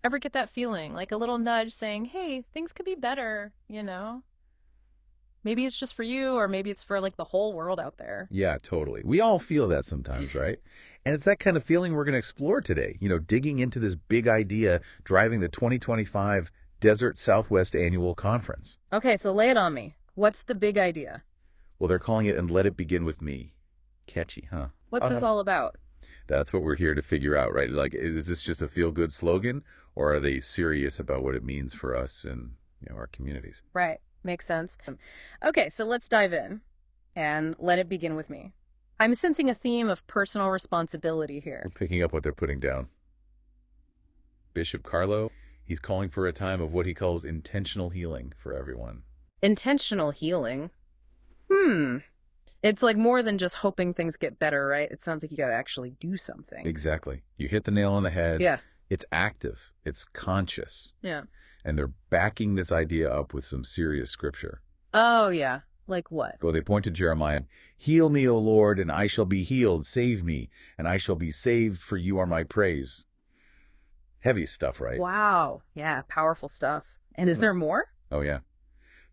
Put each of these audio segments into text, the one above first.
Ever get that feeling, like a little nudge saying, hey, things could be better, you know? Maybe it's just for you, or maybe it's for like the whole world out there. Yeah, totally. We all feel that sometimes, right? And it's that kind of feeling we're going to explore today, digging into this big idea driving the 2025 Desert Southwest Annual Conference. Okay, so lay it on me. What's the big idea? Well, they're calling it And Let It Begin With Me. Catchy, huh? What's this all about? That's what we're here to figure out, right? Like, is this just a feel-good slogan, or are they serious about what it means for us and our communities? Right, makes sense. Okay, so let's dive in and let it begin with me. I'm sensing a theme of personal responsibility here. We're picking up what they're putting down. Bishop Carlo, he's calling for a time of what he calls intentional healing for everyone. Intentional healing? It's like more than just hoping things get better, right? It sounds like you gotta actually do something. Exactly. You hit the nail on the head. Yeah. It's active. It's conscious. Yeah. And they're backing this idea up with some serious scripture. Oh, yeah. Like what? Well, they point to Jeremiah. Heal me, O Lord, and I shall be healed. Save me, and I shall be saved, for you are my praise. Heavy stuff, right? Wow. Yeah, powerful stuff. And is there more? Oh, yeah.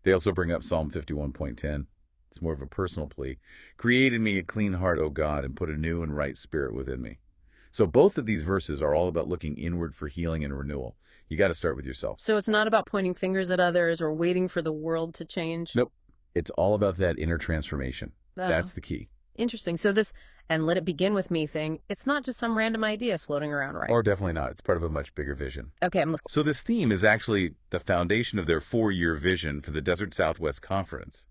They also bring up Psalm 51.10. It's more of a personal plea. Create in me a clean heart, O God, and put a new and right spirit within me. So both of these verses are all about looking inward for healing and renewal. You got to start with yourself. So it's not about pointing fingers at others or waiting for the world to change? Nope. It's all about that inner transformation. Oh. That's the key. Interesting. So this "and let it begin with me" thing, it's not just some random idea floating around, right? Or definitely not. It's part of a much bigger vision. Okay, I'm listening. So this theme is actually the foundation of their 4-year vision for the Desert Southwest Conference.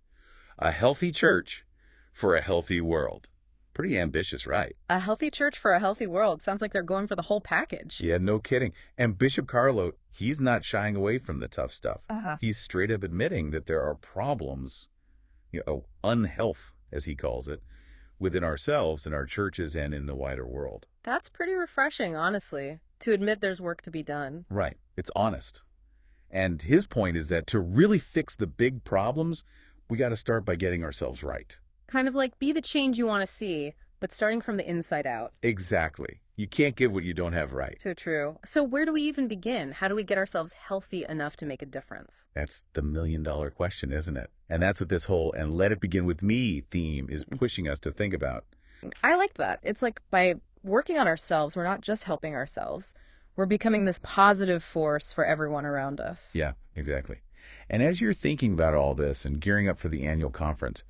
A healthy church for a healthy world. Pretty ambitious, right? A healthy church for a healthy world. Sounds like they're going for the whole package. Yeah, no kidding. And Bishop Carlo, he's not shying away from the tough stuff. He's straight up admitting that there are problems, unhealth, as he calls it, within ourselves, in our churches, and in the wider world. That's pretty refreshing, honestly, to admit there's work to be done. Right. It's honest. And his point is that to really fix the big problems, we got to start by getting ourselves right. Kind of like be the change you want to see, but starting from the inside out. Exactly. You can't give what you don't have right. So true. So where do we even begin? How do we get ourselves healthy enough to make a difference? That's the million-dollar question, isn't it? And that's what this whole "and let it begin with me" theme is pushing us to think about. I like that. It's like by working on ourselves, we're not just helping ourselves. We're becoming this positive force for everyone around us. Yeah, exactly. And as you're thinking about all this and gearing up for the annual conference,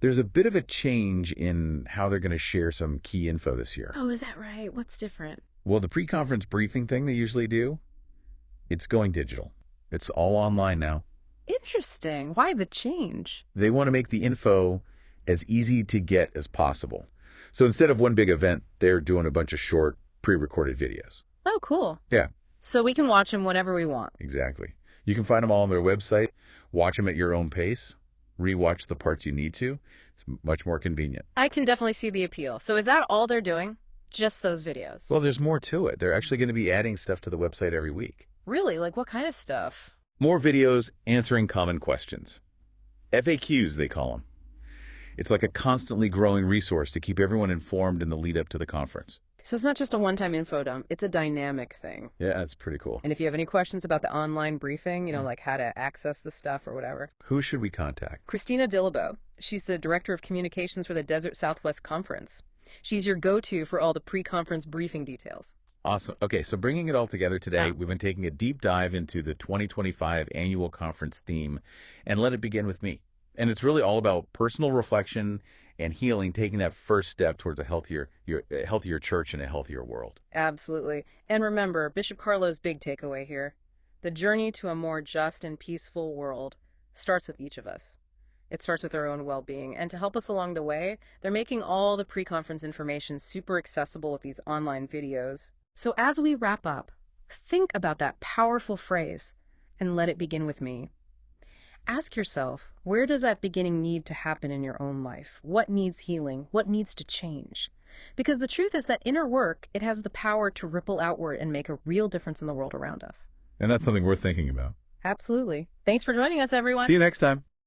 there's a bit of a change in how they're going to share some key info this year. Oh, is that right? What's different? Well, the pre-conference briefing thing they usually do, it's going digital. It's all online now. Interesting. Why the change? They want to make the info as easy to get as possible. So instead of one big event, they're doing a bunch of short, pre-recorded videos. Oh, cool. Yeah. So we can watch them whenever we want. Exactly. You can find them all on their website, watch them at your own pace, rewatch the parts you need to. It's much more convenient. I can definitely see the appeal. So is that all they're doing? Just those videos? Well, there's more to it. They're actually going to be adding stuff to the website every week. Really? Like what kind of stuff? More videos answering common questions. FAQs, they call them. It's like a constantly growing resource to keep everyone informed in the lead up to the conference. So it's not just a one-time info dump. It's a dynamic thing. Yeah, that's pretty cool. And if you have any questions about the online briefing, like how to access the stuff or whatever. Who should we contact? Christina Dillabo. She's the Director of Communications for the Desert Southwest Conference. She's your go-to for all the pre-conference briefing details. Awesome. Okay, so bringing it all together today, we've been taking a deep dive into the 2025 annual conference theme, and let it begin with me. And it's really all about personal reflection and healing, taking that first step towards a healthier church and a healthier world. Absolutely. And remember, Bishop Carlo's big takeaway here. The journey to a more just and peaceful world starts with each of us. It starts with our own well-being. And to help us along the way, they're making all the pre-conference information super accessible with these online videos. So as we wrap up, think about that powerful phrase, "and let it begin with me." Ask yourself, where does that beginning need to happen in your own life? What needs healing? What needs to change? Because the truth is that inner work, it has the power to ripple outward and make a real difference in the world around us. And that's something worth thinking about. Absolutely. Thanks for joining us, everyone. See you next time.